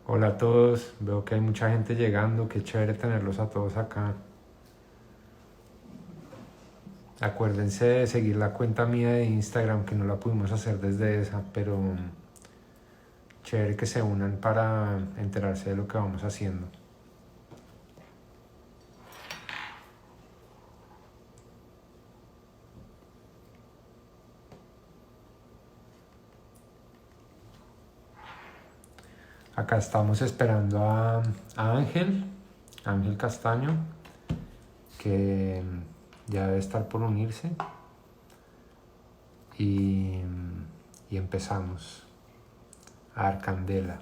Hola a todos, veo que hay mucha gente llegando, qué chévere tenerlos a todos acá. Acuérdense de seguir la cuenta mía de Instagram, que no la pudimos hacer desde esa, pero chévere que se unan para enterarse de lo que vamos haciendo. Acá estamos esperando a Ángel Castaño, que ya debe estar por unirse. Y, y empezamos a dar candela.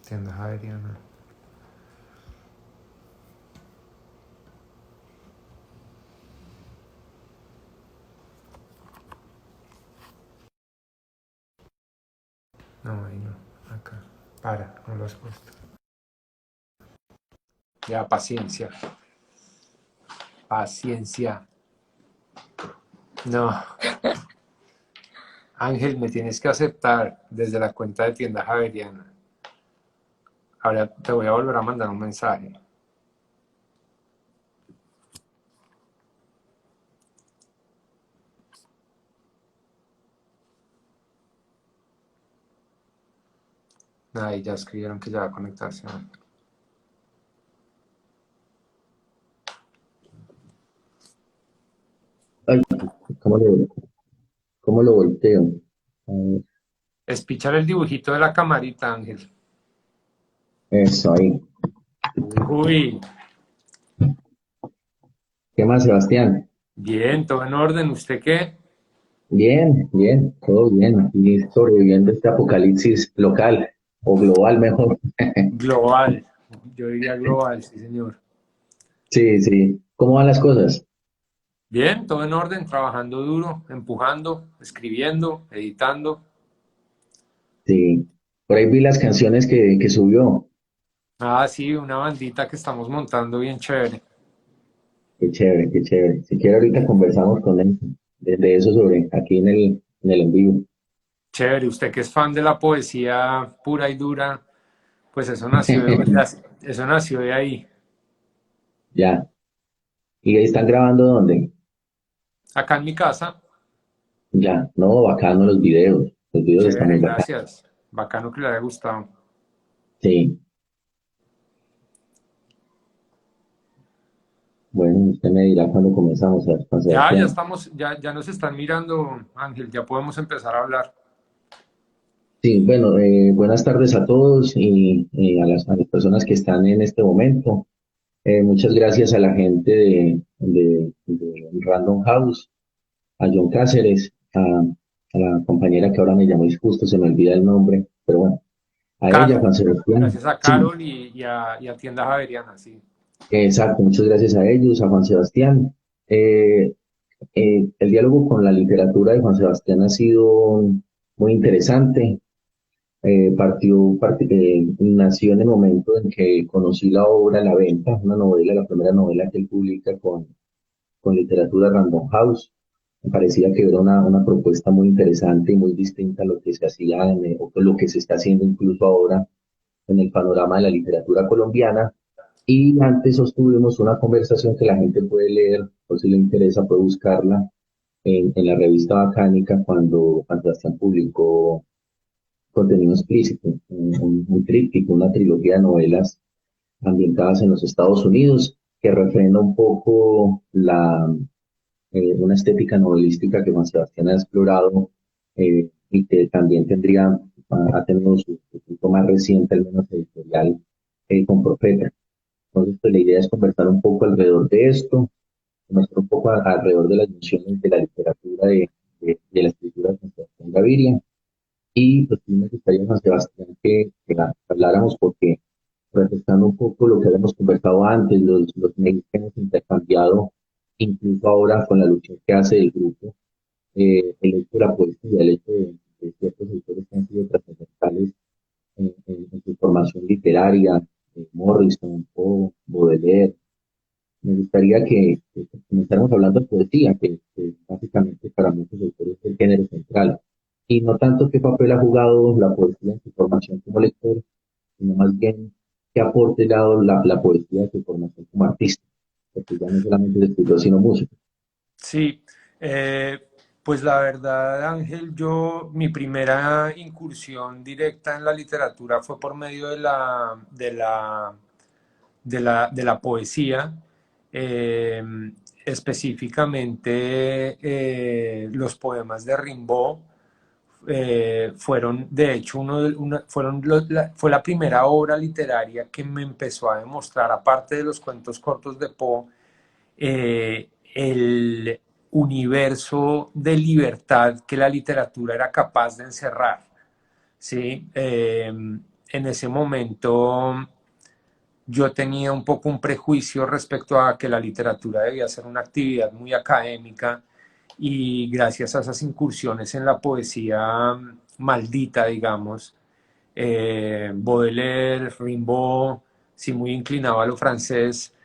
Tienda Javeriana. No, ahí no, acá. No lo has puesto. Ya, paciencia. Paciencia. No, Ángel, me tienes que aceptar desde la cuenta de tienda Javeriana. Ahora te voy a volver a mandar un mensaje. Ahí ya escribieron que ya va a conectarse. Ay, ¿cómo lo, cómo lo volteo? A ver, Espichar el dibujito de la camarita, Ángel. eso ahí. Uy, ¿Qué más, Sebastián? bien, todo en orden. ¿Usted qué? Bien, bien, todo bien. Aquí sobreviviendo este apocalipsis local o global mejor. Global. Yo diría global, sí, señor. Sí, sí. ¿Cómo van las cosas? Bien, todo en orden, trabajando duro, empujando, escribiendo, editando. Sí. Por ahí vi las canciones que subió. Ah, sí, una bandita que estamos montando bien chévere. Qué chévere, qué chévere. Si quiere ahorita conversamos con él de eso sobre aquí en el en vivo. Chévere, usted que es fan de la poesía pura y dura, pues eso nació de ahí. Ya. ¿Y ahí están grabando dónde? Acá en mi casa, Ya. No, bacano los videos. Los videos están chévere, muy bacanos. gracias. Bacano que le haya gustado. Sí. Bueno, usted me dirá cuando comenzamos, a Juan Ya Sebastián. estamos, ya nos están mirando, Ángel, ya podemos empezar a hablar. Sí, bueno, buenas tardes a todos y a las personas que están en este momento. Muchas gracias a la gente de Random House, a John Cáceres, a la compañera que ahora me llamó y justo se me olvida el nombre, pero bueno, a ella, Carol, Juan Sebastián. gracias a Sí, Carol y a Tienda Javeriana, sí. exacto, muchas gracias a ellos, a Juan Sebastián. Eh, el diálogo con la literatura de Juan Sebastián ha sido muy interesante. Nació en el momento en que conocí la obra La Venta, una novela, la primera novela que él publica con literatura Random House. Me parecía que era una propuesta muy interesante y muy distinta a lo que se hacía o lo que se está haciendo incluso ahora en el panorama de la literatura colombiana. Y antes sostuvimos una conversación que la gente puede leer, o si le interesa, puede buscarla en la revista Bacánica cuando Sebastián publicó Contenido Explícito, un tríptico, una trilogía de novelas ambientadas en los Estados Unidos, que refrenda un poco una estética novelística que Juan Sebastián ha explorado y que también ha tenido su punto más reciente, al menos editorial, con Profeta. Entonces, pues, la idea es conversar un poco alrededor de esto. conocer un poco alrededor de las nociones de la literatura de la escritura de Sebastián Gaviria. Y pues sí me gustaría, Juan Sebastián, que habláramos porque, refrescando un poco lo que habíamos conversado antes, los mails que hemos intercambiado, incluso ahora con la lucha que hace el grupo, el hecho de la poesía, el hecho de ciertos autores que han sido trascendentales en su formación literaria, Morrison, Poe, Baudelaire. Me gustaría que comenzáramos hablando de poesía, que básicamente para muchos autores es el género central. Y no tanto qué papel ha jugado la poesía en su formación como lector, sino más bien qué aporte le ha dado la poesía a su formación como artista, porque ya no solamente es escritor, sino músico. Sí, eh, pues la verdad, Ángel, mi primera incursión directa en la literatura fue por medio de la poesía, eh, específicamente los poemas de Rimbaud. Fueron, de hecho, fue la primera obra literaria que me empezó a demostrar, aparte de los cuentos cortos de Poe, el universo de libertad que la literatura era capaz de encerrar. ¿Sí? En ese momento yo tenía un poco un prejuicio respecto a que la literatura debía ser una actividad muy académica, y gracias a esas incursiones en la poesía maldita, digamos, Baudelaire, Rimbaud, sí, muy inclinado a lo francés,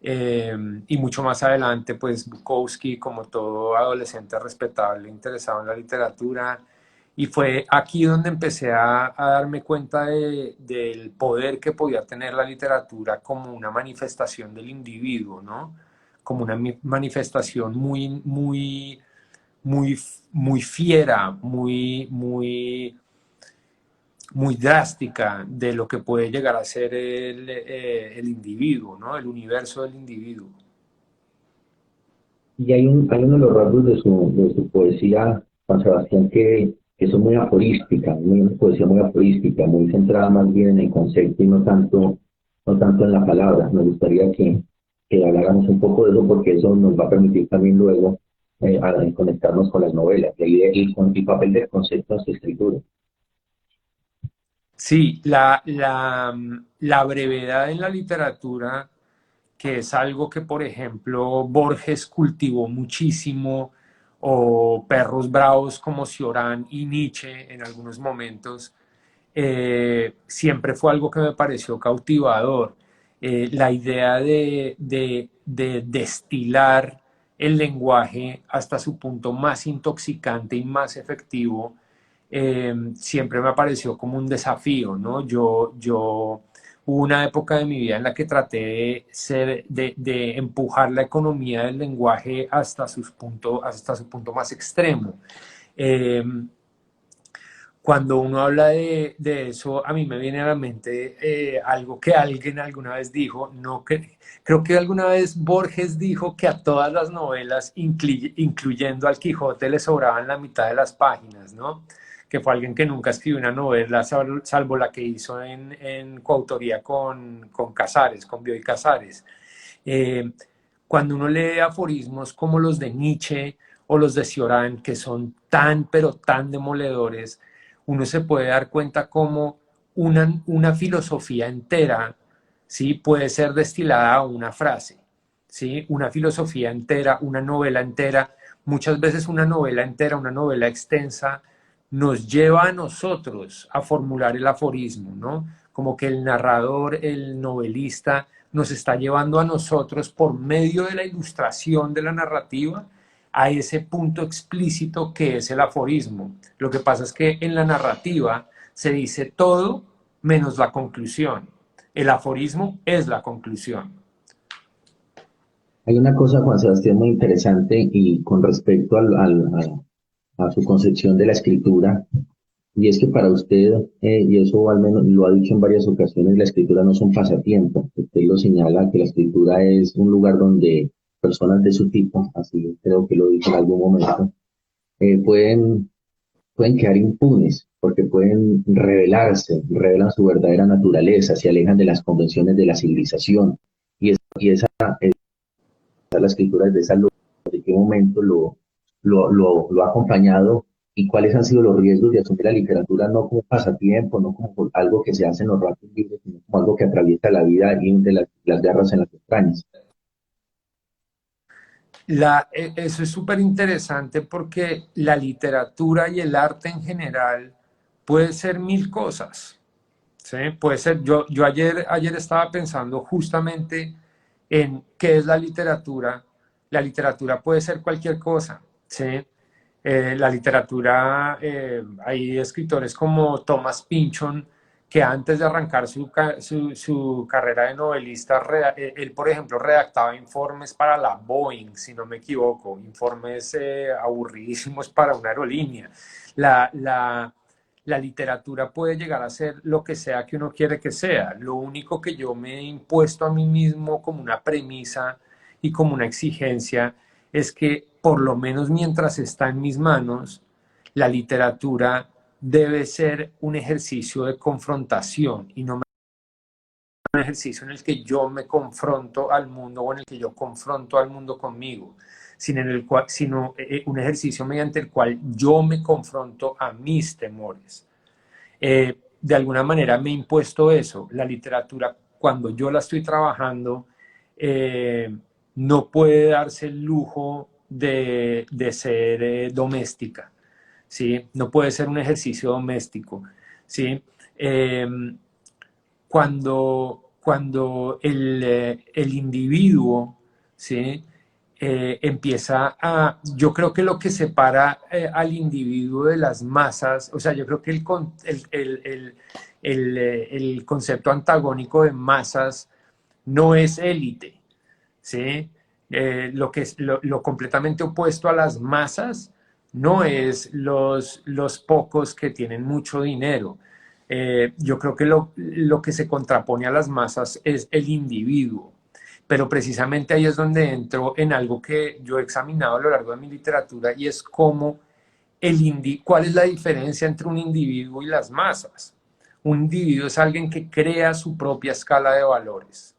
y mucho más adelante, pues Bukowski, como todo adolescente respetable interesado en la literatura. Y fue aquí donde empecé a darme cuenta del poder que podía tener la literatura como una manifestación del individuo, ¿no? Como una manifestación muy, muy, muy, muy fiera, muy drástica de lo que puede llegar a ser el individuo, ¿no? El universo del individuo. Y hay uno de los rasgos de su poesía, Juan Sebastián, que son muy aforística, una poesía muy aforística, muy centrada más bien en el concepto y no tanto en la palabra. Me gustaría que habláramos un poco de eso porque eso nos va a permitir también luego conectarnos con las novelas y con el papel del concepto en su escritura. Sí, la brevedad en la literatura, que es algo que, por ejemplo, Borges cultivó muchísimo, o perros bravos como Cioran y Nietzsche en algunos momentos, siempre fue algo que me pareció cautivador. La idea de destilar el lenguaje hasta su punto más intoxicante y más efectivo, siempre me pareció como un desafío, ¿no? Hubo una época de mi vida en la que traté de empujar la economía del lenguaje hasta su punto más extremo. Eh, Cuando uno habla de eso, a mí me viene a la mente algo que alguien alguna vez dijo, no que, creo que alguna vez Borges dijo que a todas las novelas, incluyendo al Quijote, le sobraban la mitad de las páginas, ¿no? Que fue alguien que nunca escribió una novela, salvo la que hizo en coautoría con Casares, con Bioy Casares. Eh, Cuando uno lee aforismos como los de Nietzsche o los de Cioran, que son tan, pero tan demoledores, uno se puede dar cuenta cómo una filosofía entera, ¿sí?, puede ser destilada a una frase. ¿Sí? Una filosofía entera, una novela entera, muchas veces una novela entera, una novela extensa, nos lleva a nosotros a formular el aforismo, ¿no? Como que el narrador, el novelista, nos está llevando a nosotros por medio de la ilustración de la narrativa a ese punto explícito que es el aforismo. Lo que pasa es que en la narrativa se dice todo menos la conclusión. El aforismo es la conclusión. Hay una cosa, Juan Sebastián, muy interesante y con respecto a su concepción de la escritura. Y es que para usted, y eso al menos lo ha dicho en varias ocasiones, la escritura no es un pasatiempo. Usted lo señala que la escritura es un lugar donde personas de su tipo, así creo que lo dijo en algún momento, eh, pueden, pueden quedar impunes porque pueden revelarse, revelan su verdadera naturaleza, se alejan de las convenciones de la civilización. Y esa la escritura desde esa lógica, de qué momento lo ha acompañado y cuáles han sido los riesgos de asumir la literatura no como pasatiempo, no como por algo que se hace en los ratos libres, sino como algo que atraviesa la vida y de las garras en las entrañas. Eso es súper interesante porque la literatura y el arte en general puede ser mil cosas. ¿Sí? Puede ser, yo ayer estaba pensando justamente en qué es la literatura. La literatura puede ser cualquier cosa. ¿Sí? La literatura, hay escritores como Thomas Pynchon, que antes de arrancar su carrera de novelista, él, por ejemplo, redactaba informes para la Boeing, si no me equivoco, informes aburridísimos para una aerolínea. La, la, la literatura puede llegar a ser lo que sea que uno quiere que sea. Lo único que yo me he impuesto a mí mismo como una premisa y como una exigencia es que por lo menos mientras está en mis manos, la literatura debe ser un ejercicio de confrontación y no un ejercicio en el que yo me confronto al mundo o en el que yo confronto al mundo conmigo, sino un ejercicio mediante el cual yo me confronto a mis temores. De alguna manera me he impuesto eso. La literatura, cuando yo la estoy trabajando, no puede darse el lujo de ser doméstica, ¿sí? No puede ser un ejercicio doméstico, ¿sí? Eh, cuando el individuo, ¿sí? Empieza a, yo creo que lo que separa al individuo de las masas, o sea, yo creo que el concepto antagónico de masas no es élite, ¿sí? Lo que es lo completamente opuesto a las masas no es los pocos que tienen mucho dinero. Yo creo que lo que se contrapone a las masas es el individuo, pero precisamente ahí es donde entro en algo que yo he examinado a lo largo de mi literatura y es cómo cuál es la diferencia entre un individuo y las masas. Un individuo es alguien que crea su propia escala de valores,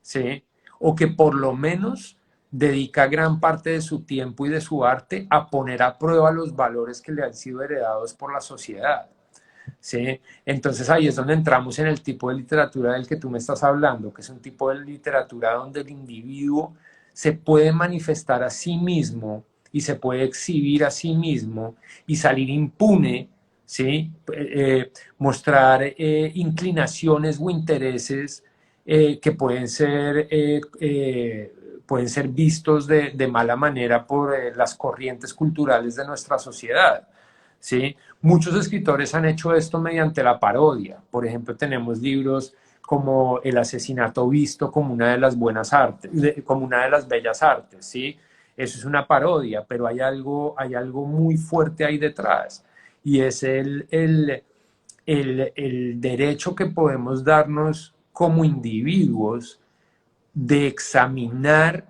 ¿sí? O que por lo menos dedica gran parte de su tiempo y de su arte a poner a prueba los valores que le han sido heredados por la sociedad. ¿Sí? Entonces ahí es donde entramos en el tipo de literatura del que tú me estás hablando, que es un tipo de literatura donde el individuo se puede manifestar a sí mismo y se puede exhibir a sí mismo y salir impune, ¿sí? Mostrar inclinaciones o intereses que pueden ser vistos de mala manera por las corrientes culturales de nuestra sociedad. ¿Sí? Muchos escritores han hecho esto mediante la parodia. Por ejemplo, tenemos libros como El asesinato visto como una de las buenas artes, como una de las bellas artes, ¿sí? Eso es una parodia, pero hay algo muy fuerte ahí detrás y es el derecho que podemos darnos como individuos de examinar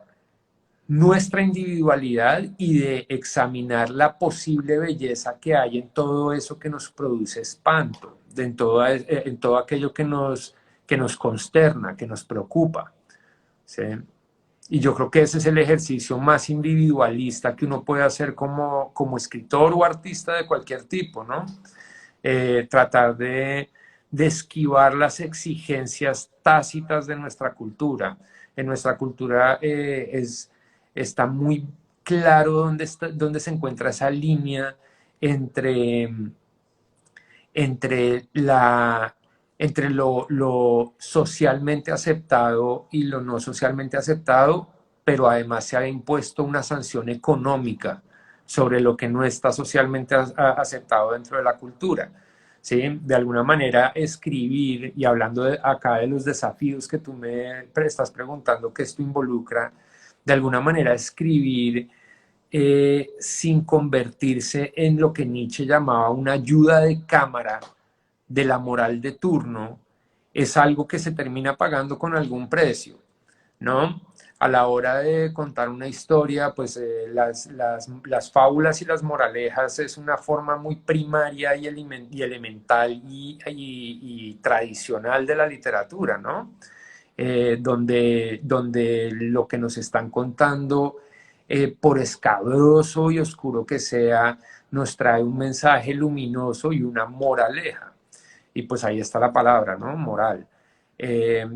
nuestra individualidad y de examinar la posible belleza que hay en todo eso que nos produce espanto, en todo aquello que nos consterna, que nos preocupa. ¿Sí? Y yo creo que ese es el ejercicio más individualista que uno puede hacer como escritor o artista de cualquier tipo, ¿no? Tratar de esquivar las exigencias tácitas de nuestra cultura. En nuestra cultura está muy claro dónde se encuentra esa línea entre, entre, la, entre lo socialmente aceptado y lo no socialmente aceptado, pero además se ha impuesto una sanción económica sobre lo que no está socialmente aceptado dentro de la cultura. ¿Sí? De alguna manera escribir, y hablando acá de los desafíos que tú me estás preguntando que esto involucra, de alguna manera escribir sin convertirse en lo que Nietzsche llamaba una ayuda de cámara de la moral de turno, es algo que se termina pagando con algún precio, ¿no? A la hora de contar una historia, pues las fábulas y las moralejas es una forma muy primaria y elemental y tradicional de la literatura, ¿no? donde lo que nos están contando, por escabroso y oscuro que sea, nos trae un mensaje luminoso y una moraleja. Y pues ahí está la palabra, ¿no? Moral.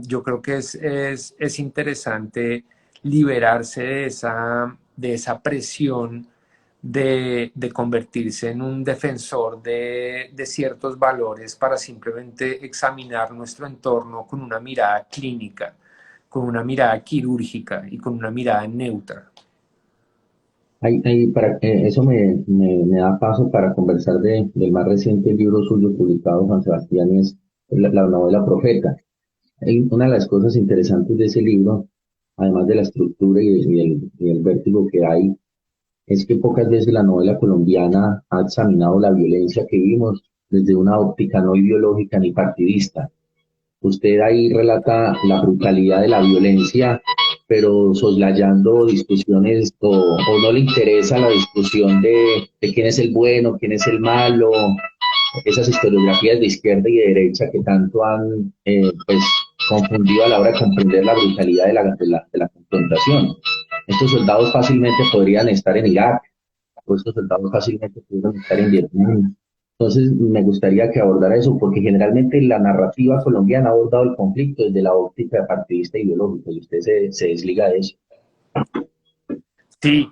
Yo creo que es interesante liberarse de esa presión de convertirse en un defensor de ciertos valores para simplemente examinar nuestro entorno con una mirada clínica, con una mirada quirúrgica y con una mirada neutra. Eso me da paso para conversar del más reciente libro suyo publicado, Juan Sebastián, y es la novela Profeta. Una de las cosas interesantes de ese libro, además de la estructura y el vértigo que hay, es que pocas veces la novela colombiana ha examinado la violencia que vivimos desde una óptica no ideológica ni partidista. Usted ahí relata la brutalidad de la violencia, pero soslayando discusiones o no le interesa la discusión de quién es el bueno, quién es el malo, esas historiografías de izquierda y de derecha que tanto han pues, confundido a la hora de comprender la brutalidad de la confrontación. Estos soldados fácilmente podrían estar en Irak, o estos soldados fácilmente pudieron estar en Vietnam. Entonces, me gustaría que abordara eso, porque generalmente la narrativa colombiana ha abordado el conflicto desde la óptica partidista e ideológica, y usted se desliga de eso. Sí,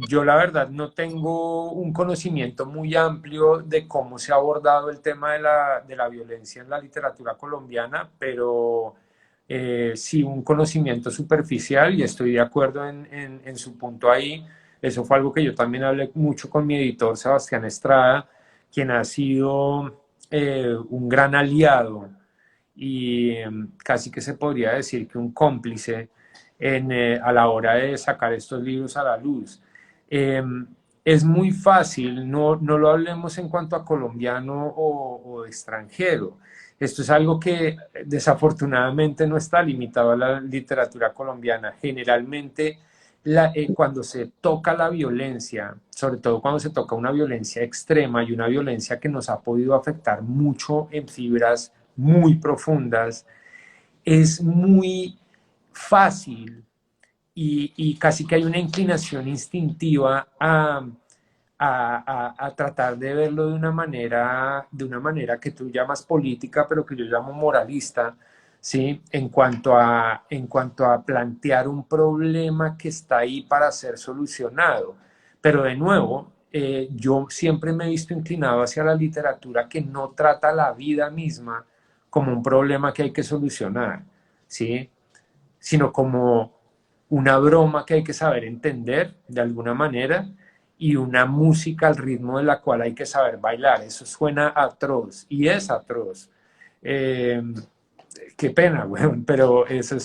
yo la verdad no tengo un conocimiento muy amplio de cómo se ha abordado el tema de la violencia en la literatura colombiana, pero sí un conocimiento superficial y estoy de acuerdo en su punto ahí. Eso fue algo que yo también hablé mucho con mi editor Sebastián Estrada, quien ha sido un gran aliado y casi que se podría decir que un cómplice a la hora de sacar estos libros a la luz. Eh, es muy fácil, no lo hablemos en cuanto a colombiano o extranjero. Esto es algo que desafortunadamente no está limitado a la literatura colombiana. Generalmente, cuando se toca la violencia, sobre todo cuando se toca una violencia extrema y una violencia que nos ha podido afectar mucho en fibras muy profundas, es muy fácil y casi que hay una inclinación instintiva a tratar de verlo de una manera que tú llamas política, pero que yo llamo moralista, ¿sí? En cuanto a plantear un problema que está ahí para ser solucionado. Pero de nuevo, yo siempre me he visto inclinado hacia la literatura que no trata la vida misma como un problema que hay que solucionar, ¿sí? Sino como una broma que hay que saber entender de alguna manera y una música al ritmo de la cual hay que saber bailar. Eso suena atroz y es atroz. Eh, qué pena, weón, pero eso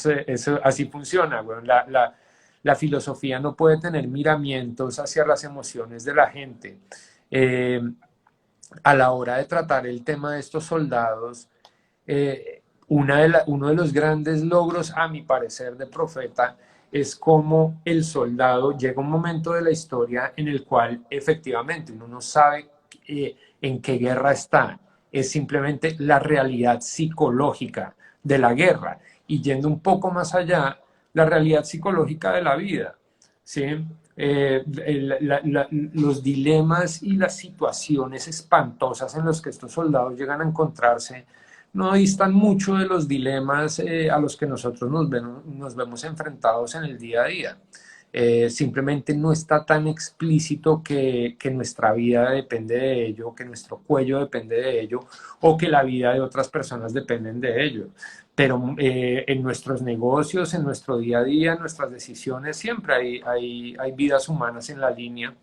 así funciona, weón. La filosofía no puede tener miramientos hacia las emociones de la gente. Eh, a la hora de tratar el tema de estos soldados, uno de los grandes logros, a mi parecer, de Profeta es cómo el soldado llega un momento de la historia en el cual efectivamente uno no sabe en qué guerra está, es simplemente la realidad psicológica de la guerra y yendo un poco más allá, la realidad psicológica de la vida, ¿sí? Los dilemas y las situaciones espantosas en los que estos soldados llegan a encontrarse no distan mucho de los dilemas a los que nosotros nos vemos enfrentados en el día a día. Simplemente no está tan explícito que nuestra vida depende de ello, que nuestro cuello depende de ello o que la vida de otras personas dependen de ello. Pero en nuestros negocios, en nuestro día a día, en nuestras decisiones, siempre hay vidas humanas en la línea,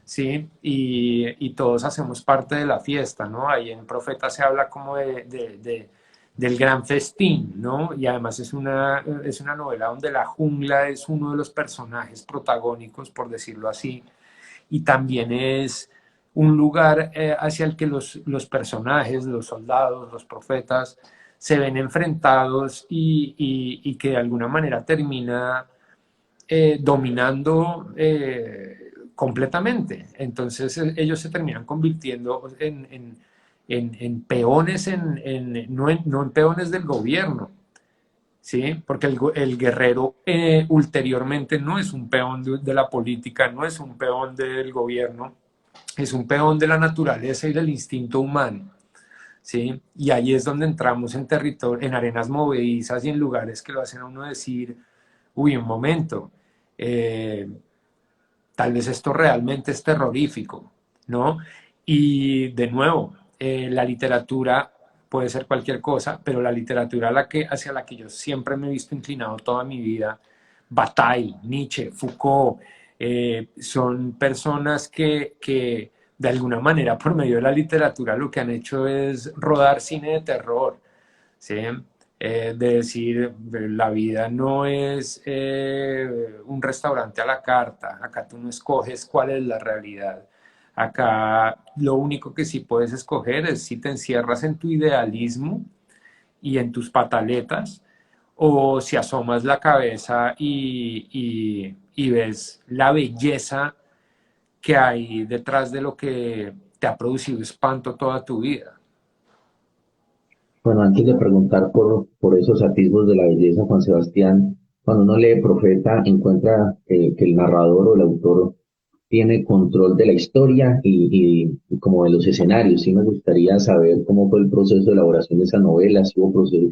¿sí? Y todos hacemos parte de la fiesta, ¿no? Ahí en Profeta se habla como del gran festín, ¿no? Y además es una novela donde la jungla es uno de los personajes protagónicos, por decirlo así, y también es un lugar hacia el que los personajes, los soldados, los profetas, se ven enfrentados y que de alguna manera termina dominando completamente. Entonces ellos se terminan convirtiendo en peones, no en peones del gobierno, ¿sí? Porque el guerrero ulteriormente no es un peón de la política, no es un peón del gobierno, es un peón de la naturaleza y del instinto humano, ¿sí? Y ahí es donde entramos en territorio, en arenas movedizas y en lugares que lo hacen a uno decir, uy, un momento, eh, tal vez esto realmente es terrorífico, ¿no? Y de nuevo, la literatura puede ser cualquier cosa, pero la literatura hacia la que yo siempre me he visto inclinado toda mi vida, Bataille, Nietzsche, Foucault, son personas que de alguna manera por medio de la literatura lo que han hecho es rodar cine de terror, ¿sí? De decir, la vida no es un restaurante a la carta, acá tú no escoges cuál es la realidad. Acá lo único que sí puedes escoger es si te encierras en tu idealismo y en tus pataletas o si asomas la cabeza y ves la belleza que hay detrás de lo que te ha producido espanto toda tu vida. Bueno, antes de preguntar por esos atisbos de la belleza, Juan Sebastián, cuando uno lee Profeta, encuentra que el narrador o el autor tiene control de la historia y como de los escenarios. Sí me gustaría saber cómo fue el proceso de elaboración de esa novela, si hubo proceso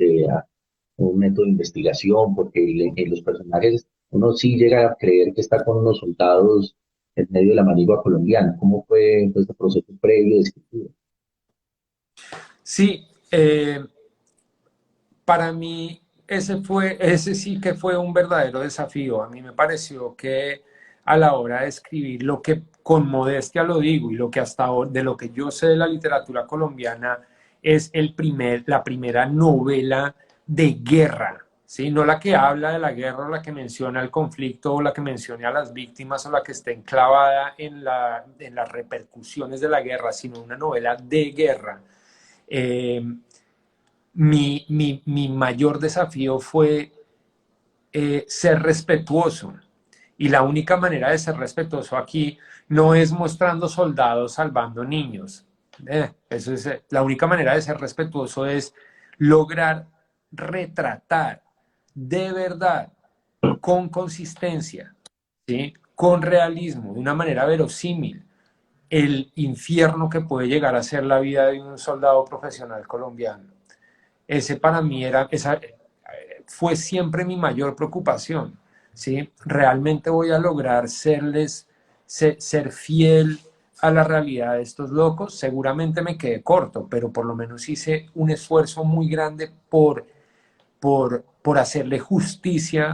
un método de investigación, porque en los personajes uno sí llega a creer que está con unos soldados en medio de la manigua colombiana. ¿Cómo fue este proceso previo de escritura? Sí, para mí ese sí que fue un verdadero desafío. A mí me pareció que a la hora de escribir lo que con modestia lo digo y lo que hasta ahora, de lo que yo sé de la literatura colombiana es la primera novela de guerra, ¿sí? No la que habla de la guerra o la que menciona el conflicto o la que mencione a las víctimas o la que esté enclavada en las repercusiones de la guerra, sino una novela de guerra. Eh, mi mayor desafío fue ser respetuoso. Y la única manera de ser respetuoso aquí no es mostrando soldados salvando niños. Eso es, la única manera de ser respetuoso es lograr retratar de verdad, con consistencia, ¿sí? Con realismo, de una manera verosímil, el infierno que puede llegar a ser la vida de un soldado profesional colombiano. Ese para mí fue siempre mi mayor preocupación, ¿sí? ¿Realmente voy a lograr ser fiel a la realidad de estos locos? Seguramente me quedé corto, pero por lo menos hice un esfuerzo muy grande por hacerle justicia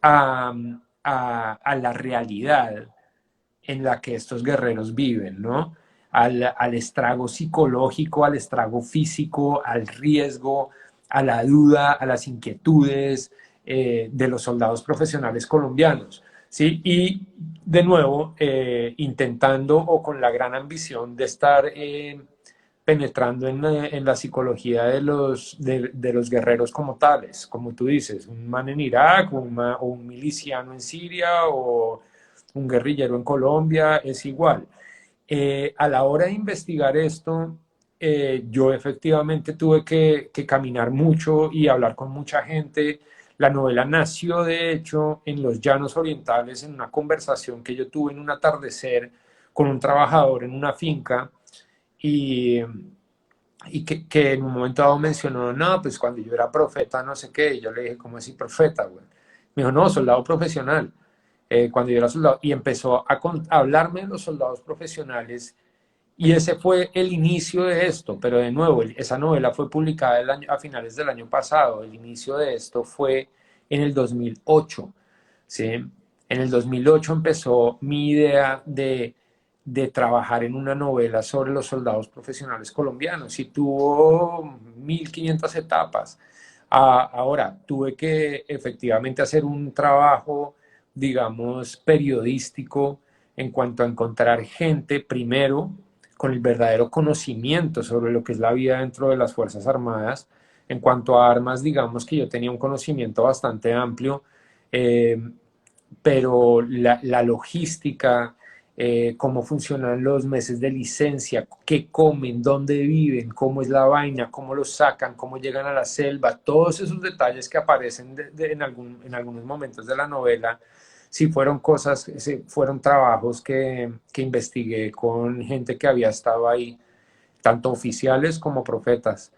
a, a la realidad en la que estos guerreros viven, ¿no? Al estrago psicológico, al estrago físico, al riesgo, a la duda, a las inquietudes de los soldados profesionales colombianos, ¿sí? Y de nuevo, intentando o con la gran ambición de estar penetrando en la psicología de los guerreros como tales, como tú dices, un man en Irak o un miliciano en Siria o un guerrillero en Colombia, es igual. A la hora de investigar esto, yo efectivamente tuve que caminar mucho y hablar con mucha gente. La novela nació, de hecho, en los Llanos Orientales, en una conversación que yo tuve en un atardecer con un trabajador en una finca y, y que en un momento dado mencionó, no, pues cuando yo era profeta, no sé qué, y yo le dije, ¿cómo así profeta, güey? Me dijo, no, soldado profesional. Cuando yo era soldado, y empezó a hablarme de los soldados profesionales, y ese fue el inicio de esto, pero de nuevo, esa novela fue publicada a finales del año pasado, el inicio de esto fue en el 2008, ¿sí? En el 2008 empezó mi idea de trabajar en una novela sobre los soldados profesionales colombianos y tuvo 1500 etapas. Ahora, tuve que efectivamente hacer un trabajo, digamos, periodístico en cuanto a encontrar gente, primero, con el verdadero conocimiento sobre lo que es la vida dentro de las Fuerzas Armadas. En cuanto a armas, digamos que yo tenía un conocimiento bastante amplio, eh, pero la logística, cómo funcionan los meses de licencia, qué comen, dónde viven, cómo es la vaina, cómo los sacan, cómo llegan a la selva, todos esos detalles que aparecen en algunos momentos de la novela, sí fueron cosas, sí fueron trabajos que investigué con gente que había estado ahí, tanto oficiales como profetas,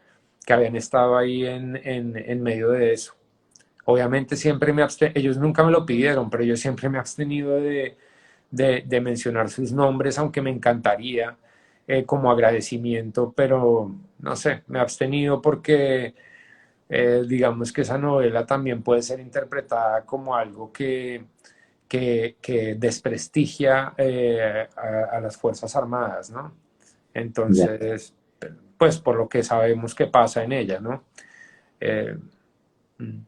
que habían estado ahí en medio de eso. Obviamente siempre ellos nunca me lo pidieron, pero yo siempre me he abstenido de mencionar sus nombres, aunque me encantaría como agradecimiento, pero no sé, me he abstenido porque digamos que esa novela también puede ser interpretada como algo que desprestigia a las Fuerzas Armadas, ¿no? Ya. Entonces, pues por lo que sabemos que pasa en ella, ¿no? Eh, mm,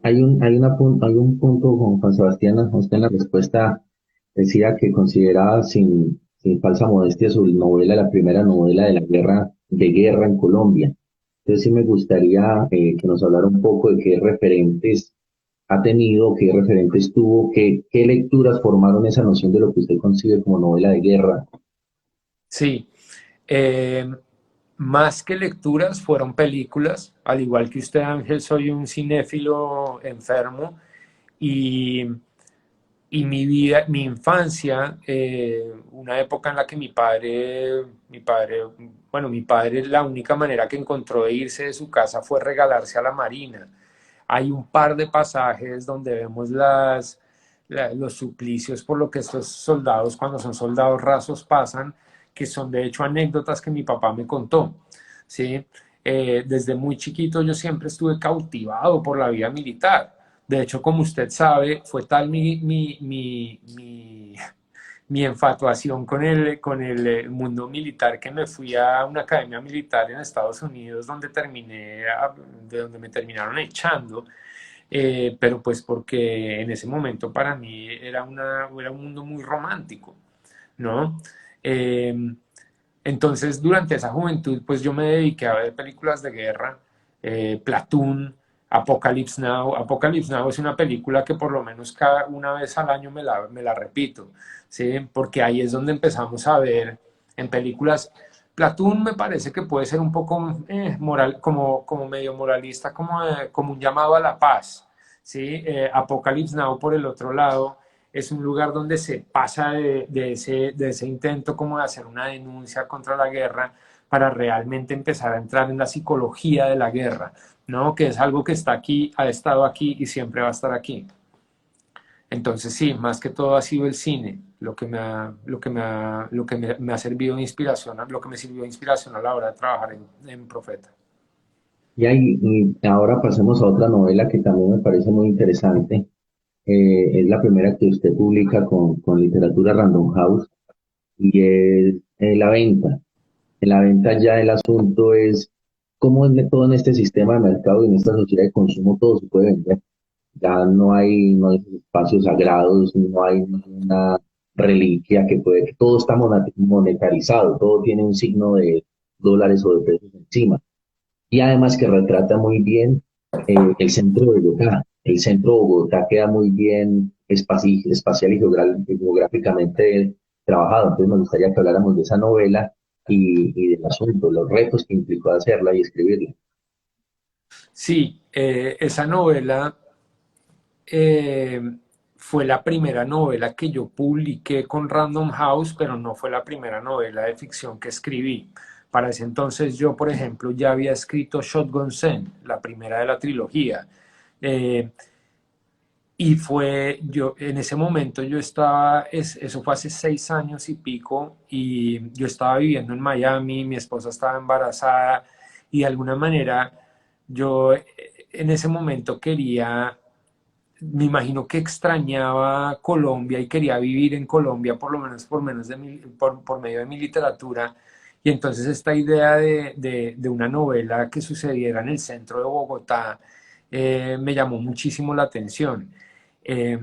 Hay un punto con Juan Sebastián, usted en la respuesta decía que consideraba sin falsa modestia su novela la primera novela de la guerra en Colombia. Entonces sí me gustaría que nos hablara un poco de qué referentes ha tenido, qué referentes tuvo, qué lecturas formaron esa noción de lo que usted concibe como novela de guerra. sí, eh, más que lecturas fueron películas, al igual que usted Ángel, soy un cinéfilo enfermo y, y mi vida, mi infancia, una época en la que mi padre la única manera que encontró de irse de su casa fue regalarse a la Marina. Hay un par de pasajes donde vemos los suplicios por lo que estos soldados, cuando son soldados rasos, pasan, que son de hecho anécdotas que mi papá me contó. ¿Sí? Desde muy chiquito yo siempre estuve cautivado por la vida militar. De hecho, como usted sabe, fue tal mi enfatuación con el mundo militar que me fui a una academia militar en Estados Unidos donde de donde me terminaron echando, pero pues porque en ese momento para mí era un mundo muy romántico, ¿no? Eh, entonces, durante esa juventud, pues yo me dediqué a ver películas de guerra, Platoon, Apocalypse Now. Apocalypse Now es una película que por lo menos cada una vez al año me la repito, ¿sí? Porque ahí es donde empezamos a ver en películas. Platoon me parece que puede ser un poco moral, como medio moralista, como un llamado a la paz, ¿sí? Apocalypse Now, por el otro lado, es un lugar donde se pasa de ese intento como de hacer una denuncia contra la guerra para realmente empezar a entrar en la psicología de la guerra, ¿no? Que es algo que está aquí, ha estado aquí y siempre va a estar aquí. Entonces sí, más que todo ha sido el cine lo que me ha servido de inspiración, lo que me sirvió de inspiración a la hora de trabajar en Profeta. Y ahora pasemos a otra novela que también me parece muy interesante. Es la primera que usted publica con literatura Random House y es La Venta. En la venta ya el asunto es cómo es todo en este sistema de mercado y en esta sociedad de consumo todo se puede vender. Ya no hay espacios sagrados, no hay una reliquia que puede, todo está monetarizado, todo tiene un signo de dólares o de pesos encima. Y además que retrata muy bien el centro de Bogotá. El centro de Bogotá queda muy bien espacial y geográficamente trabajado. Entonces me gustaría que habláramos de esa novela y del asunto, los retos que implicó hacerla y escribirla. Sí, esa novela eh, fue la primera novela que yo publiqué con Random House, pero no fue la primera novela de ficción que escribí. Para ese entonces yo, por ejemplo, ya había escrito Shotgun Zen, la primera de la trilogía. Eh, y yo, en ese momento yo estaba, eso fue hace 6 años y pico, y yo estaba viviendo en Miami, mi esposa estaba embarazada, y de alguna manera yo en ese momento me imagino que extrañaba Colombia y quería vivir en Colombia, por lo menos por medio de mi literatura. Y entonces esta idea de una novela que sucediera en el centro de Bogotá me llamó muchísimo la atención. Eh,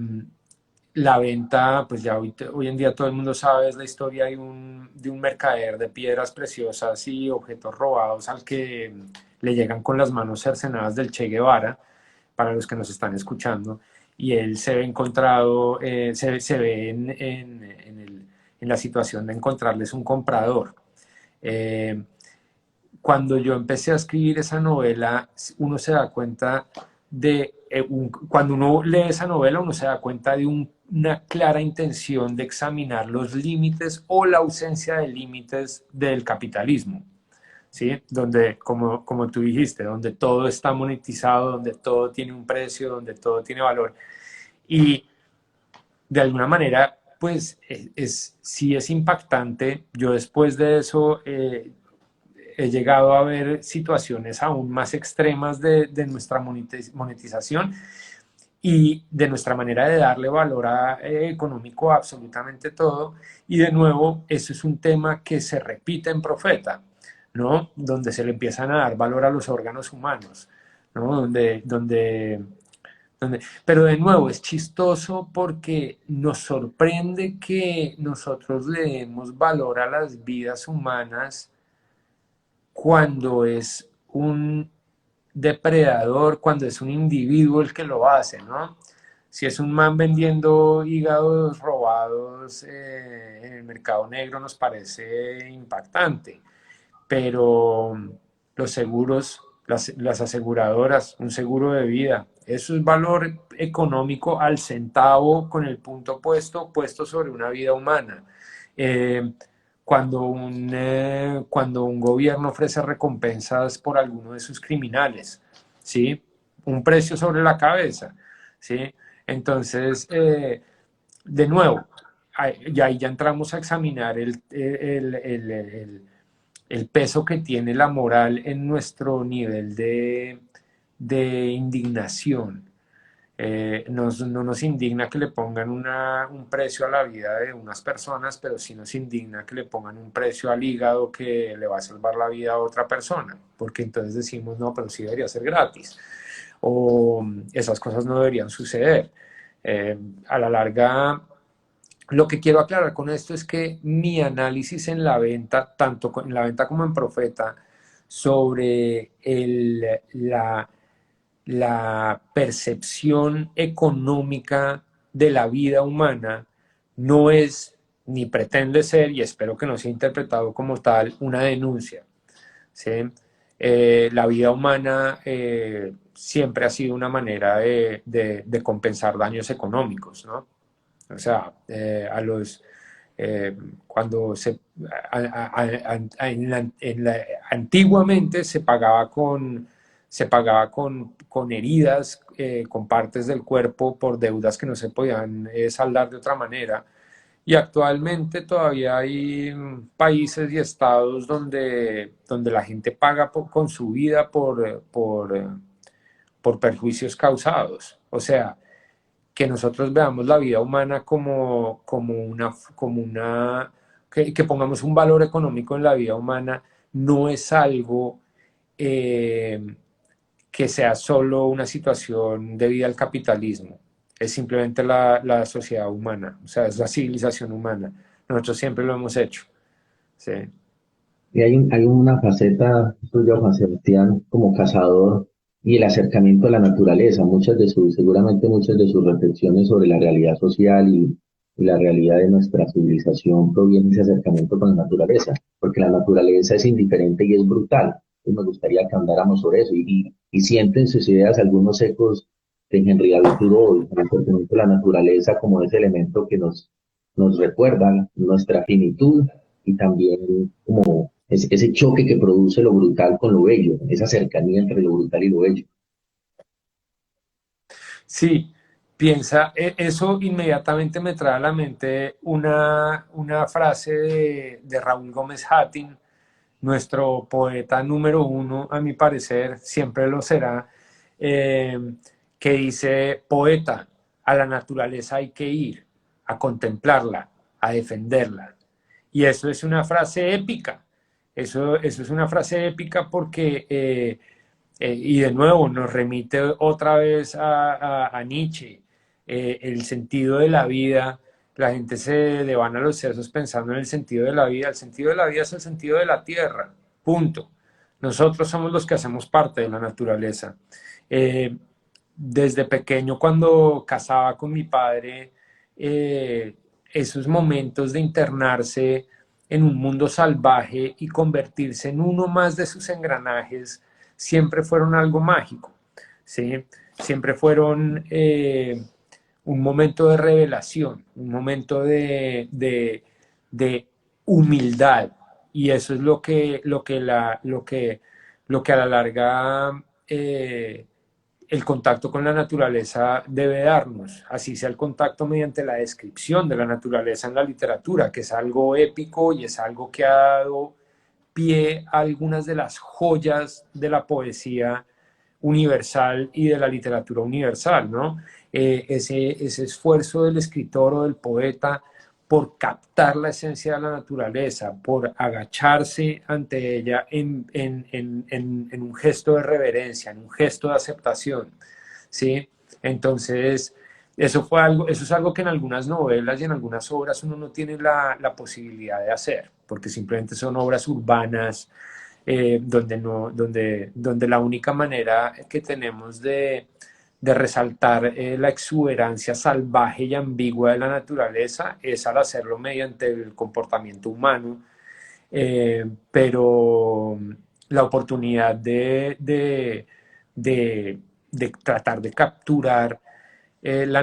la venta, pues ya hoy en día todo el mundo sabe, es la historia de un mercader de piedras preciosas y objetos robados al que le llegan con las manos cercenadas del Che Guevara, para los que nos están escuchando, y él se ve encontrado, se ve en la situación de encontrarles un comprador. Eh, Cuando yo empecé a escribir esa novela, uno se da cuenta cuando uno lee esa novela, uno se da cuenta de una clara intención de examinar los límites o la ausencia de límites del capitalismo, ¿sí? Donde, como tú dijiste, donde todo está monetizado, donde todo tiene un precio, donde todo tiene valor. Y de alguna manera, pues sí es impactante. Yo después de eso he llegado a ver situaciones aún más extremas de nuestra monetización y de nuestra manera de darle valor económico a absolutamente todo. Y de nuevo, eso es un tema que se repite en Profeta, ¿no? Donde se le empiezan a dar valor a los órganos humanos, ¿no? Pero de nuevo, es chistoso porque nos sorprende que nosotros le demos valor a las vidas humanas cuando es un depredador, cuando es un individuo el que lo hace, ¿no? Si es un man vendiendo hígados robados en el mercado negro nos parece impactante, pero los seguros, las aseguradoras, un seguro de vida, eso es valor económico al centavo con el punto puesto sobre una vida humana. Eh, cuando un gobierno ofrece recompensas por alguno de sus criminales, ¿sí? Un precio sobre la cabeza, ¿sí? Entonces, de nuevo, y ahí ya entramos a examinar el peso que tiene la moral en nuestro nivel de indignación. No nos indigna que le pongan un precio a la vida de unas personas, pero sí nos indigna que le pongan un precio al hígado que le va a salvar la vida a otra persona, porque entonces decimos, no, pero sí debería ser gratis, o esas cosas no deberían suceder. A la larga, lo que quiero aclarar con esto es que mi análisis en la venta, tanto en la venta como en Profeta, sobre la percepción económica de la vida humana no es ni pretende ser, y espero que no sea interpretado como tal, una denuncia, ¿sí? La vida humana siempre ha sido una manera de compensar daños económicos, ¿no? O sea, cuando antiguamente se pagaba con heridas, con partes del cuerpo por deudas que no se podían saldar de otra manera. Y actualmente todavía hay países y estados donde la gente paga con su vida por perjuicios causados. O sea, que nosotros veamos la vida humana que pongamos un valor económico en la vida humana, no es algo eh, que sea solo una situación debida al capitalismo, es simplemente la sociedad humana, o sea, es la civilización humana. Nosotros siempre lo hemos hecho. ¿Sí? Y hay una faceta suya, Juan Sebastián, como cazador y el acercamiento a la naturaleza. Seguramente muchas de sus reflexiones sobre la realidad social y la realidad de nuestra civilización proviene de ese acercamiento con la naturaleza, porque la naturaleza es indiferente y es brutal. Entonces me gustaría que andáramos sobre eso y siento en sus ideas algunos ecos de Henry David Thoreau, el acercamiento a la naturaleza como ese elemento que nos recuerda nuestra finitud y también como ese choque que produce lo brutal con lo bello, esa cercanía entre lo brutal y lo bello. Sí, piensa, eso inmediatamente me trae a la mente una frase de Raúl Gómez Hattin, nuestro poeta número uno, a mi parecer, siempre lo será, eh, que dice, poeta, a la naturaleza hay que ir, a contemplarla, a defenderla. Y eso es una frase épica, eso es una frase épica porque, y de nuevo, nos remite otra vez a Nietzsche, el sentido de la vida. La gente se devana los sesos pensando en el sentido de la vida. El sentido de la vida es el sentido de la tierra, punto. Nosotros somos los que hacemos parte de la naturaleza. Eh, Desde pequeño, cuando cazaba con mi padre, esos momentos de internarse en un mundo salvaje y convertirse en uno más de sus engranajes siempre fueron algo mágico, ¿sí? Siempre fueron un momento de revelación, un momento de humildad, y eso es lo que a la larga el contacto con la naturaleza debe darnos, así sea el contacto mediante la descripción de la naturaleza en la literatura, que es algo épico y es algo que ha dado pie a algunas de las joyas de la poesía universal y de la literatura universal, ¿no? Ese esfuerzo del escritor o del poeta por captar la esencia de la naturaleza, por agacharse ante ella en un gesto de reverencia, en un gesto de aceptación, ¿sí? Entonces, eso es algo que en algunas novelas y en algunas obras uno no tiene la posibilidad de hacer, porque simplemente son obras urbanas, donde la única manera que tenemos de resaltar la exuberancia salvaje y ambigua de la naturaleza es al hacerlo mediante el comportamiento humano, pero la oportunidad de tratar de capturar la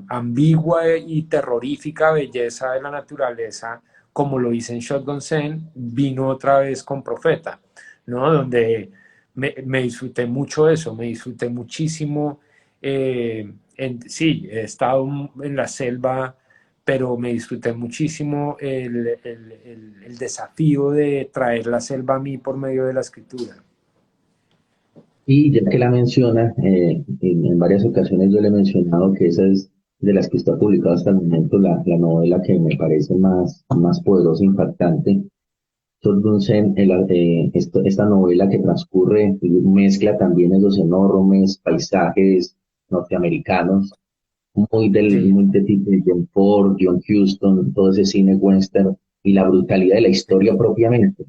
ambigua y terrorífica belleza de la naturaleza, como lo hice en Shotgun Zen, vino otra vez con Profeta, ¿no? Donde me disfruté mucho eso, me disfruté muchísimo. Sí, he estado en la selva, pero me disfruté muchísimo el desafío de traer la selva a mí por medio de la escritura. Y ya que la menciona, en varias ocasiones yo le he mencionado que esa es de las que está publicada hasta el momento la novela que me parece más poderosa e impactante. Torgunsen, esta novela que transcurre y mezcla también esos enormes paisajes norteamericanos, Sí, muy de tipo de John Ford, John Huston, todo ese cine western y la brutalidad de la historia propiamente.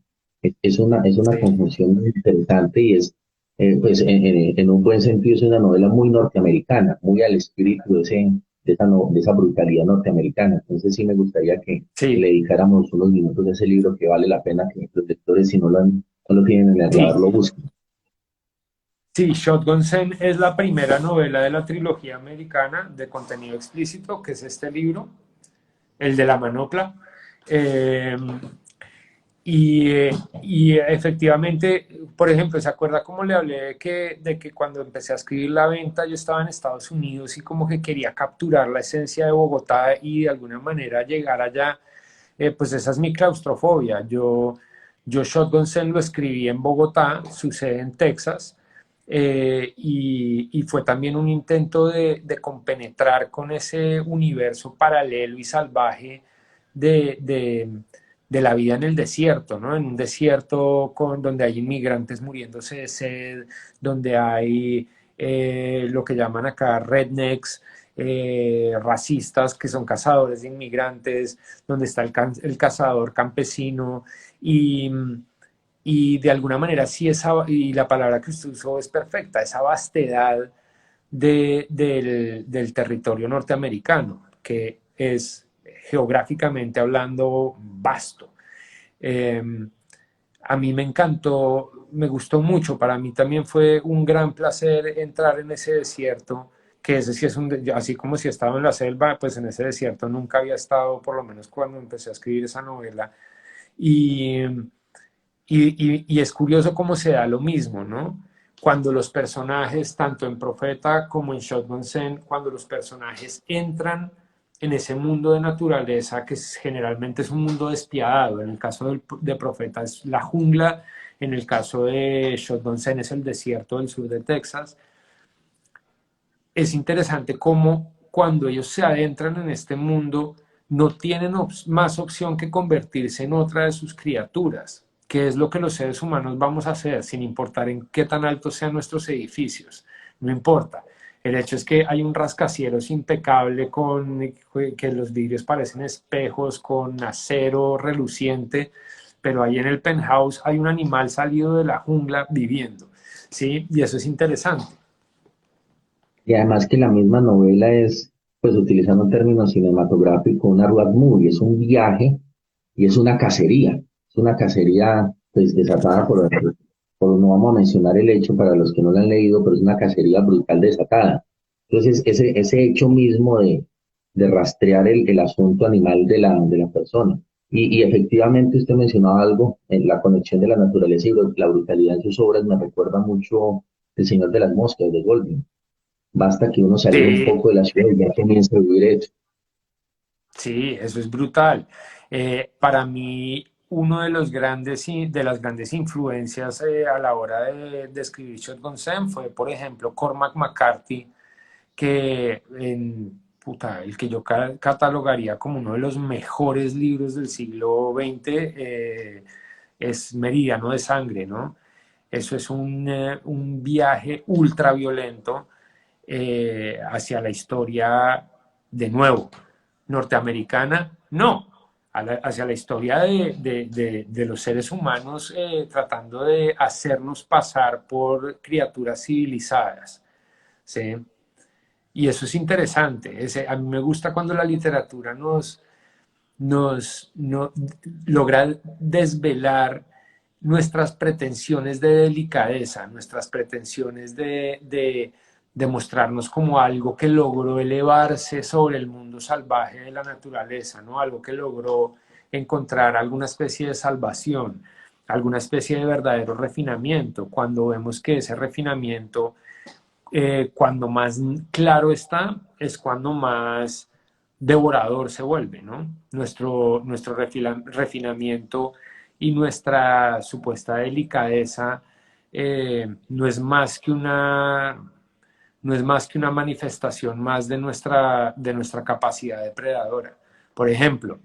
Es una sí, conjunción muy interesante y es, pues, en un buen sentido, es una novela muy norteamericana, muy al espíritu de esa brutalidad norteamericana. Entonces sí me gustaría que le sí, dedicáramos unos minutos a ese libro que vale la pena que los lectores, si no lo tienen en el radar, sí. lo busquen. Sí, Shotgun Zen es la primera novela de la trilogía americana de contenido explícito, que es este libro, el de la manopla. Eh, y efectivamente, por ejemplo, ¿se acuerda cómo le hablé de que cuando empecé a escribir La Venta yo estaba en Estados Unidos y como que quería capturar la esencia de Bogotá y de alguna manera llegar allá? Pues esa es mi claustrofobia. Yo Shotgun Zen lo escribí en Bogotá, sucede en Texas, y fue también un intento de compenetrar con ese universo paralelo y salvaje de, de, de la vida en el desierto, ¿no? En un desierto donde hay inmigrantes muriéndose de sed, donde hay lo que llaman acá rednecks, racistas que son cazadores de inmigrantes, donde está el cazador campesino y, y de alguna manera sí y la palabra que usted usó es perfecta, esa vastedad del territorio norteamericano, que es geográficamente hablando vasto. Eh, a mí me encantó, me gustó mucho, para mí también fue un gran placer entrar en ese desierto, que ese sí es así como si estaba en la selva, pues en ese desierto nunca había estado, por lo menos cuando empecé a escribir esa novela. Y, y es curioso cómo se da lo mismo, ¿no? Cuando los personajes, tanto en Profeta como en Shotgun Zen, cuando los personajes entran en ese mundo de naturaleza que generalmente es un mundo despiadado. En el caso de Profeta es la jungla, en el caso de Shotgun Zen es el desierto del sur de Texas. Es interesante cómo cuando ellos se adentran en este mundo no tienen más opción que convertirse en otra de sus criaturas, que es lo que los seres humanos vamos a hacer, sin importar en qué tan altos sean nuestros edificios. No importa. El hecho es que hay un rascacielos impecable con que los vidrios parecen espejos, con acero reluciente, pero ahí en el penthouse hay un animal salido de la jungla viviendo, ¿sí? Y eso es interesante. Y además que la misma novela pues utilizando un término cinematográfico, una road movie, es un viaje y es una cacería pues desatada no vamos a mencionar el hecho para los que no lo han leído, pero es una cacería brutal desatada. Entonces, ese hecho mismo de rastrear el asunto animal de la persona. Y efectivamente usted mencionaba algo, en la conexión de la naturaleza y la brutalidad en sus obras me recuerda mucho El Señor de las Moscas de Goldwyn. Basta que uno salir un Sí, poco de la ciudad y ya comienza a vivir eso. sí, eso es brutal. Para mí, uno de los grandes, de las grandes influencias a la hora de escribir Shotgun Sam fue, por ejemplo, Cormac McCarthy, que puta, el que yo catalogaría como uno de los mejores libros del siglo XX es Meridiano de Sangre, ¿no? Eso es un viaje ultra violento hacia la historia, de nuevo, norteamericana, no, hacia la historia de los seres humanos tratando de hacernos pasar por criaturas civilizadas, ¿sí? Y eso es interesante. A mí me gusta cuando la literatura nos logra desvelar nuestras pretensiones de delicadeza, nuestras pretensiones de mostrarnos como algo que logró elevarse sobre el mundo salvaje de la naturaleza, ¿no? Algo que logró encontrar alguna especie de salvación, alguna especie de verdadero refinamiento, cuando vemos que ese refinamiento, cuando más claro está, es cuando más devorador se vuelve, ¿no? Nuestro refinamiento y nuestra supuesta delicadeza no es más que no es más que una manifestación más de nuestra capacidad depredadora. Por ejemplo,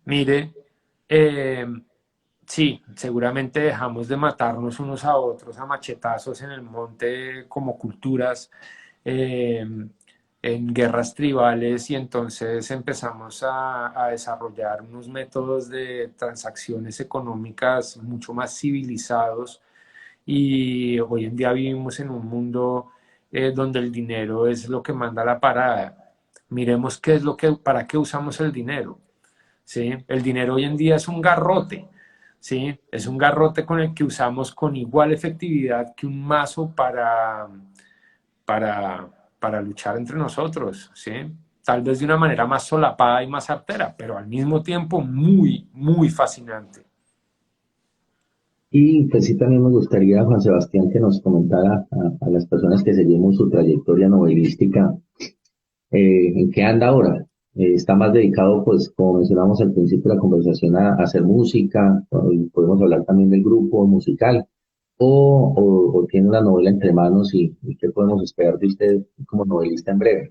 mire, eh, sí, seguramente dejamos de matarnos unos a otros a machetazos en el monte como culturas, eh, en guerras tribales, y entonces empezamos a desarrollar unos métodos de transacciones económicas mucho más civilizados, y hoy en día vivimos en un mundo donde el dinero es lo que manda la parada. Miremos qué es para qué usamos el dinero. ¿Sí? El dinero hoy en día es un garrote, ¿sí? Es un garrote con el que usamos con igual efectividad que un mazo para, para luchar entre nosotros, ¿sí? Tal vez de una manera más solapada y más artera, pero al mismo tiempo muy, muy fascinante. Y pues sí, también me gustaría, Juan Sebastián, que nos comentara a las personas que seguimos su trayectoria novelística, en qué anda ahora. Está más dedicado, pues, como mencionamos al principio de la conversación, a hacer música, y podemos hablar también del grupo musical, o tiene una novela entre manos y qué podemos esperar de usted como novelista en breve.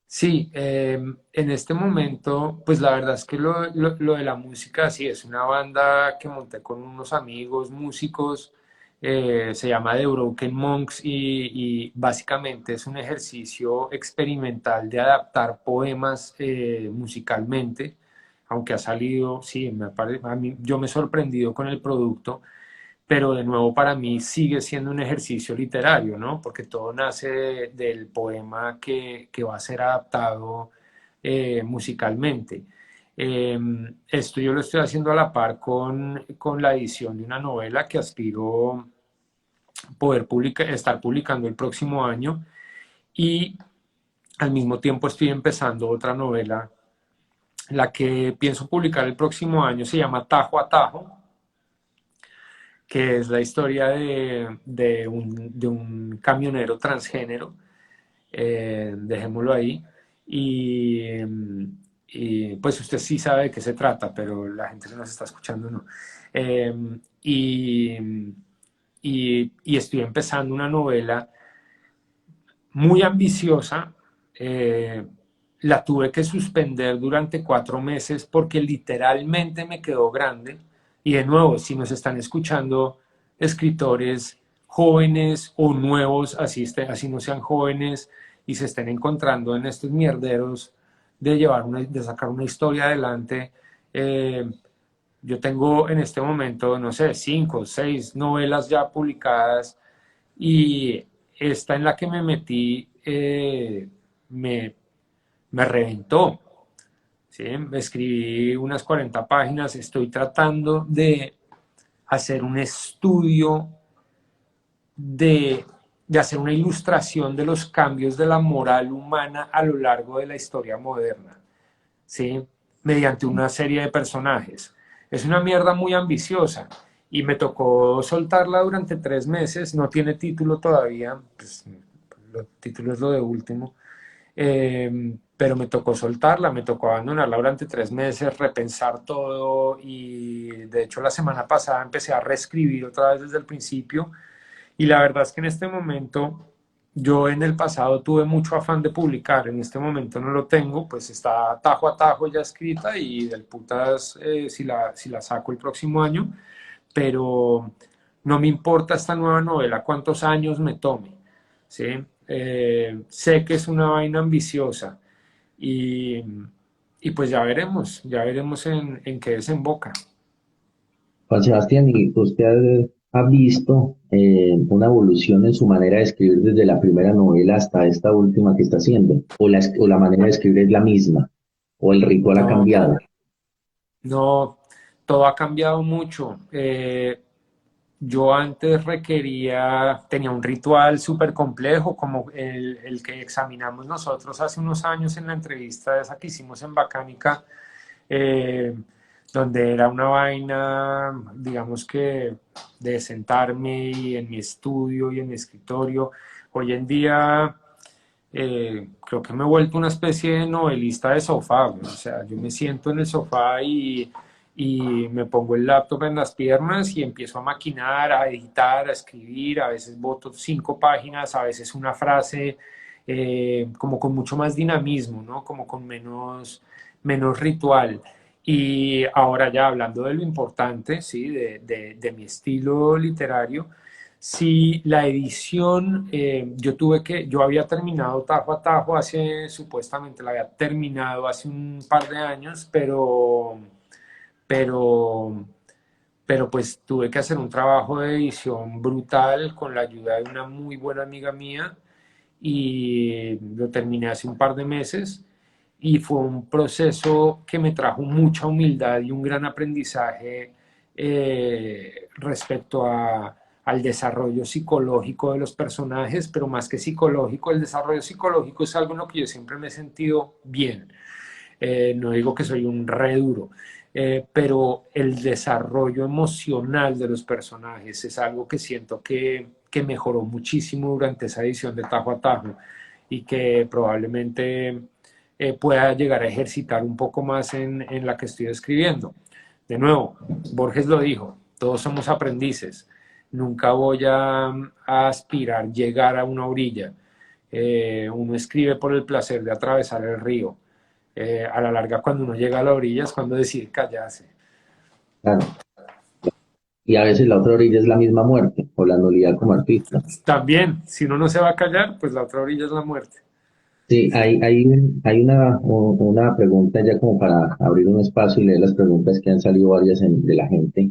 Sí, en este momento, pues la verdad es que lo de la música, sí, es una banda que monté con unos amigos músicos, se llama The Broken Monks, y básicamente es un ejercicio experimental de adaptar poemas musicalmente, aunque ha salido, sí, a mí, yo me he sorprendido con el producto, pero de nuevo para mí sigue siendo un ejercicio literario, ¿no? Porque todo nace del poema que va a ser adaptado musicalmente. Eh, Esto yo lo estoy haciendo a la par con la edición de una novela que aspiro poder estar publicando el próximo año, y al mismo tiempo estoy empezando otra novela. La que pienso publicar el próximo año se llama Tajo a Tajo, que es la historia de un camionero transgénero, dejémoslo ahí, y, y, pues usted sí sabe de qué se trata, pero la gente que nos está escuchando no. Eh, y, y estoy empezando una novela muy ambiciosa. La tuve que suspender durante 4 meses porque literalmente me quedó grande. Y de nuevo, si nos están escuchando escritores jóvenes o nuevos, así no sean jóvenes, y se estén encontrando en estos mierderos de sacar una historia adelante, eh, yo tengo en este momento, no sé, 5 o 6 novelas ya publicadas, y esta en la que me metí me, me reventó, ¿sí? Escribí unas 40 páginas, estoy tratando de hacer un estudio de, de hacer una ilustración de los cambios de la moral humana a lo largo de la historia moderna, ¿sí? Mediante una serie de personajes. Es una mierda muy ambiciosa y me tocó soltarla durante 3 meses, no tiene título todavía, pues, el título es lo de último, pero me tocó soltarla, me tocó abandonarla durante 3 meses, repensar todo y de hecho la semana pasada empecé a reescribir otra vez desde el principio y la verdad es que en este momento, yo en el pasado tuve mucho afán de publicar, en este momento no lo tengo, pues está tajo a tajo ya escrita y del putas si la saco el próximo año, pero no me importa esta nueva novela cuántos años me tome, ¿sí? Sé que es una vaina ambiciosa y, y pues ya veremos en qué desemboca. Juan Sebastián, ¿y usted ha visto una evolución en su manera de escribir desde la primera novela hasta esta última que está haciendo? O la manera de escribir es la misma? ¿O el ritual ha No, cambiado? no, todo ha cambiado mucho. Yo antes tenía un ritual súper complejo, como el que examinamos nosotros hace unos años en la entrevista esa que hicimos en Bacánica, eh, donde era una vaina, digamos que de sentarme y en mi estudio y en mi escritorio. Hoy en día creo que me he vuelto una especie de novelista de sofá, güey. O sea, yo me siento en el sofá y me pongo el laptop en las piernas y empiezo a maquinar, a editar, a escribir. A veces boto 5 páginas, a veces una frase, como con mucho más dinamismo, ¿no? Como con menos ritual. Y ahora ya hablando de lo importante, ¿sí? De mi estilo literario. Sí, la edición, yo había terminado tajo a tajo supuestamente la había terminado hace un par de años, pero, pero pues tuve que hacer un trabajo de edición brutal con la ayuda de una muy buena amiga mía y lo terminé hace un par de meses y fue un proceso que me trajo mucha humildad y un gran aprendizaje respecto al desarrollo psicológico de los personajes, pero más que psicológico, el desarrollo psicológico es algo en lo que yo siempre me he sentido bien. No digo que soy un re duro, pero el desarrollo emocional de los personajes es algo que siento que mejoró muchísimo durante esa edición de Tajo a Tajo y que probablemente pueda llegar a ejercitar un poco más en la que estoy escribiendo. De nuevo, Borges lo dijo, todos somos aprendices, nunca voy a aspirar llegar a una orilla. Uno escribe por el placer de atravesar el río. A la larga, cuando uno llega a la orilla es cuando decide callarse. Claro. Y a veces la otra orilla es la misma muerte, o la nulidad como artista. También, si uno no se va a callar, pues la otra orilla es la muerte. Sí, hay una pregunta ya como para abrir un espacio y leer las preguntas que han salido varias de la gente.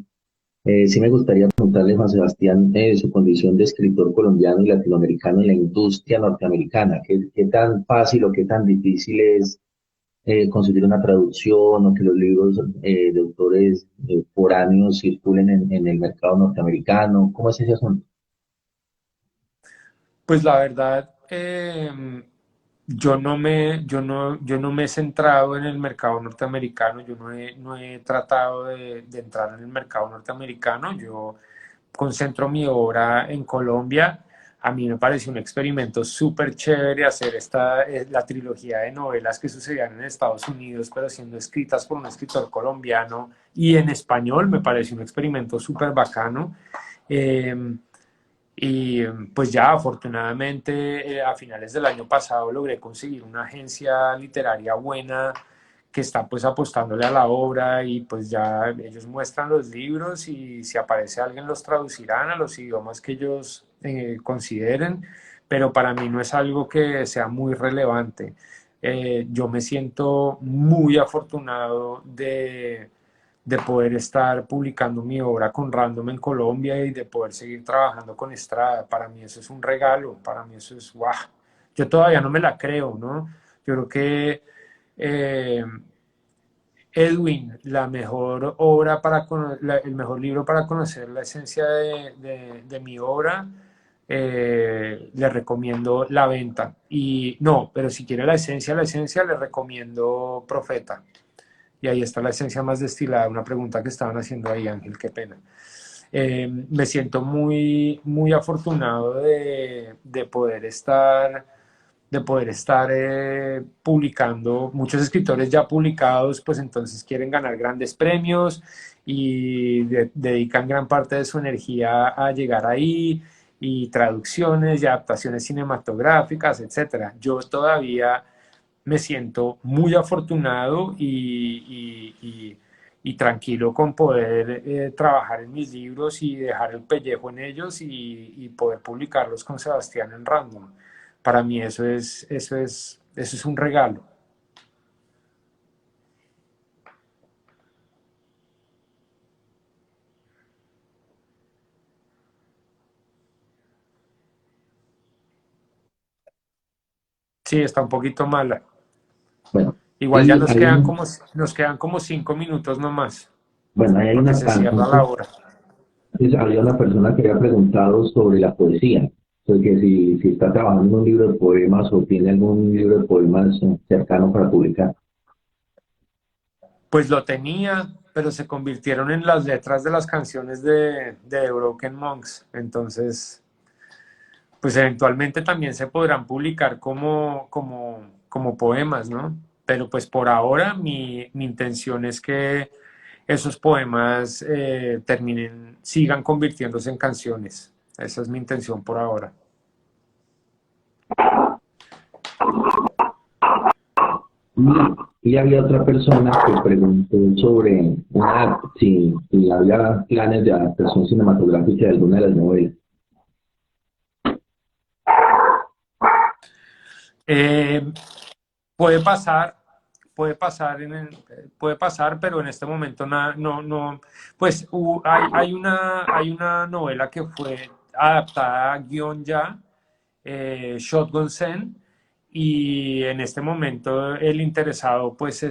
Sí me gustaría preguntarle, Juan Sebastián, su condición de escritor colombiano y latinoamericano en la industria norteamericana. ¿Qué tan fácil o qué tan difícil es conseguir una traducción o que los libros de autores foráneos circulen en el mercado norteamericano? ¿Cómo es ese asunto? Pues la verdad, yo no me he centrado en el mercado norteamericano, yo no he tratado de entrar en el mercado norteamericano, yo concentro mi obra en Colombia. A mí me pareció un experimento súper chévere hacer la trilogía de novelas que sucedían en Estados Unidos, pero siendo escritas por un escritor colombiano y en español, me pareció un experimento súper bacano. Eh, y pues ya afortunadamente a finales del año pasado logré conseguir una agencia literaria buena que está pues apostándole a la obra y pues ya ellos muestran los libros y si aparece alguien los traducirán a los idiomas que ellos consideren, pero para mí no es algo que sea muy relevante. Yo me siento muy afortunado de poder estar publicando mi obra con Random en Colombia y de poder seguir trabajando con Estrada. Para mí eso es un regalo, para mí eso es, ¡guau! Yo todavía no me la creo, ¿no? Yo creo que eh, Edwin, la mejor obra para el mejor libro para conocer la esencia de mi obra, le recomiendo La Venta. Y no, pero si quiere la esencia, le recomiendo Profeta. Y ahí está la esencia más destilada, una pregunta que estaban haciendo ahí, Ángel, qué pena. Me siento muy, muy afortunado de poder estar publicando. Muchos escritores ya publicados, pues entonces quieren ganar grandes premios y dedican gran parte de su energía a llegar ahí, y traducciones y adaptaciones cinematográficas, etcétera. Yo todavía me siento muy afortunado y tranquilo con poder trabajar en mis libros y dejar el pellejo en ellos y poder publicarlos con Sebastián en Random. Para mí eso es un regalo. Sí, está un poquito mala. Bueno, Igual ya y hay una, nos quedan como 5 minutos nomás, bueno, ahí hay porque una, se cierra la hora. había una persona que había preguntado sobre la poesía, sobre que si está trabajando en un libro de poemas o tiene algún libro de poemas cercano para publicar. Pues lo tenía, pero se convirtieron en las letras de las canciones de The Broken Monks. Entonces, pues eventualmente también se podrán publicar como poemas, ¿no? Pero pues por ahora mi intención es que esos poemas sigan convirtiéndose en canciones. Esa es mi intención por ahora. Y había otra persona que preguntó sobre si había planes de adaptación cinematográfica de alguna de las novelas. Eh, puede pasar, puede pasar, pero en este momento no, pues hay una novela que fue adaptada a guión ya, Shotgun Sen, y en este momento el interesado pues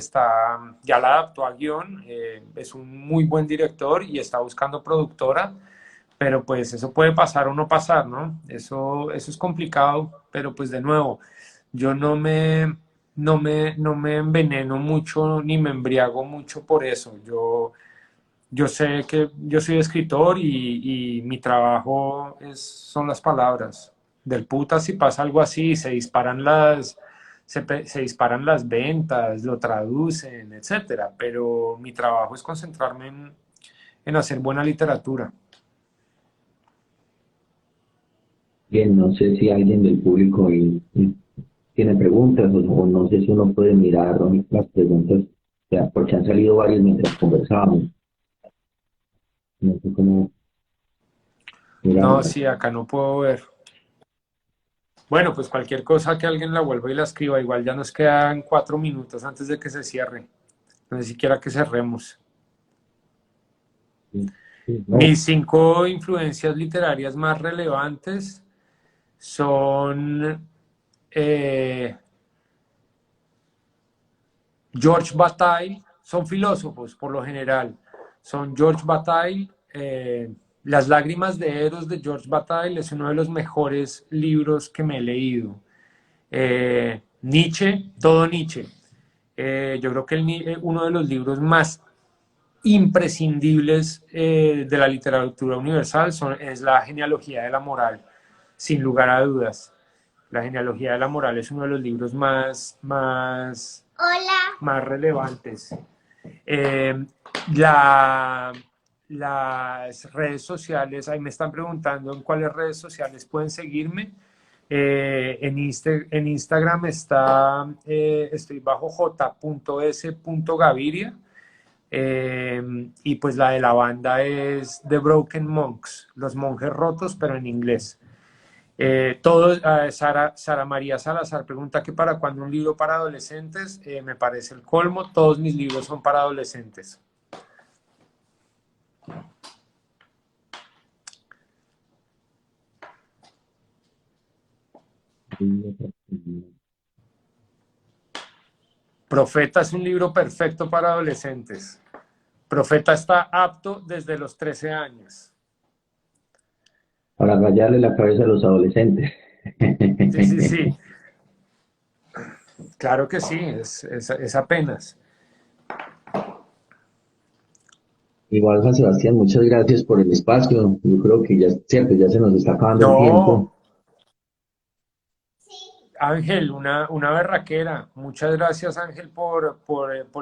ya la adaptó a guión, es un muy buen director y está buscando productora, pero pues eso puede pasar o no pasar, ¿no? Eso es complicado, pero pues de nuevo, yo no me enveneno mucho ni me embriago mucho por eso. Yo sé que yo soy escritor y mi trabajo son las palabras. Del puta si pasa algo así, se disparan las ventas, lo traducen, etcétera. Pero mi trabajo es concentrarme en hacer buena literatura. Bien, no sé si alguien del público tiene preguntas o no sé si uno puede mirar, ¿no?, las preguntas, o sea, porque han salido varias mientras conversábamos. No sé cómo No, mirarlas. sí, acá no puedo ver. Bueno, pues cualquier cosa que alguien la vuelva y la escriba, igual ya nos quedan 4 minutos antes de que se cierre. No sé siquiera que cerremos. Sí, sí, no, Mis 5 influencias literarias más relevantes son eh, George Bataille, son filósofos por lo general, son George Bataille, Las lágrimas de Eros de George Bataille es uno de los mejores libros que me he leído. Nietzsche, todo Nietzsche. Yo creo que uno de los libros más imprescindibles de la literatura universal es la genealogía de la moral, sin lugar a dudas. La genealogía de la moral es uno de los libros más relevantes. Eh, la, las redes sociales, ahí me están preguntando en cuáles redes sociales pueden seguirme. En Instagram estoy bajo j.s.gaviria. Y pues la de la banda es The Broken Monks, los monjes rotos, pero en inglés. Sara María Salazar pregunta que para cuándo un libro para adolescentes. Me parece el colmo, todos mis libros son para adolescentes. Profeta es un libro perfecto para adolescentes. Profeta está apto desde los 13 años. Para rayarle la cabeza a los adolescentes. Sí, sí, sí. Claro que sí, es apenas. Igual, Juan Sebastián, muchas gracias por el espacio. Yo creo que ya, cierto, ya se nos está acabando el tiempo. No, Ángel, una berraquera. Muchas gracias, Ángel, por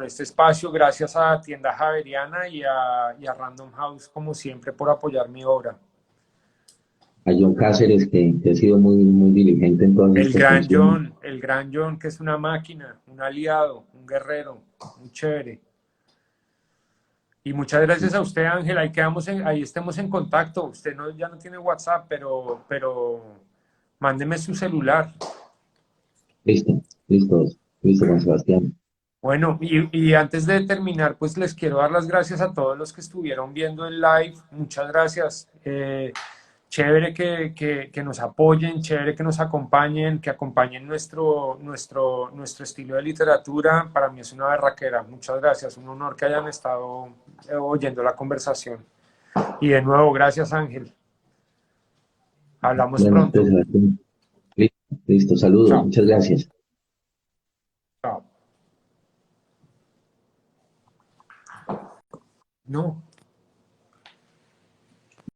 este espacio. Gracias a Tienda Javeriana y a Random House, como siempre, por apoyar mi obra. A John Cáceres, que ha sido muy, muy diligente en todas estas funciones. El gran John, que es una máquina, un aliado, un guerrero, muy chévere. Y muchas gracias a usted, Ángel. Ahí quedamos ahí estemos en contacto. Usted no, ya no tiene WhatsApp, pero mándeme su celular. Listo, listo, listo, Juan Sebastián. Bueno, y antes de terminar, pues les quiero dar las gracias a todos los que estuvieron viendo el live. Muchas gracias. Chévere que nos apoyen, chévere que nos acompañen, que acompañen nuestro estilo de literatura. Para mí es una berraquera. Muchas gracias. Un honor que hayan estado oyendo la conversación. Y de nuevo, gracias, Ángel. Hablamos Bueno, entonces, pronto. Sebastián, listo, listo, saludos, Chao. muchas gracias. Chao. No.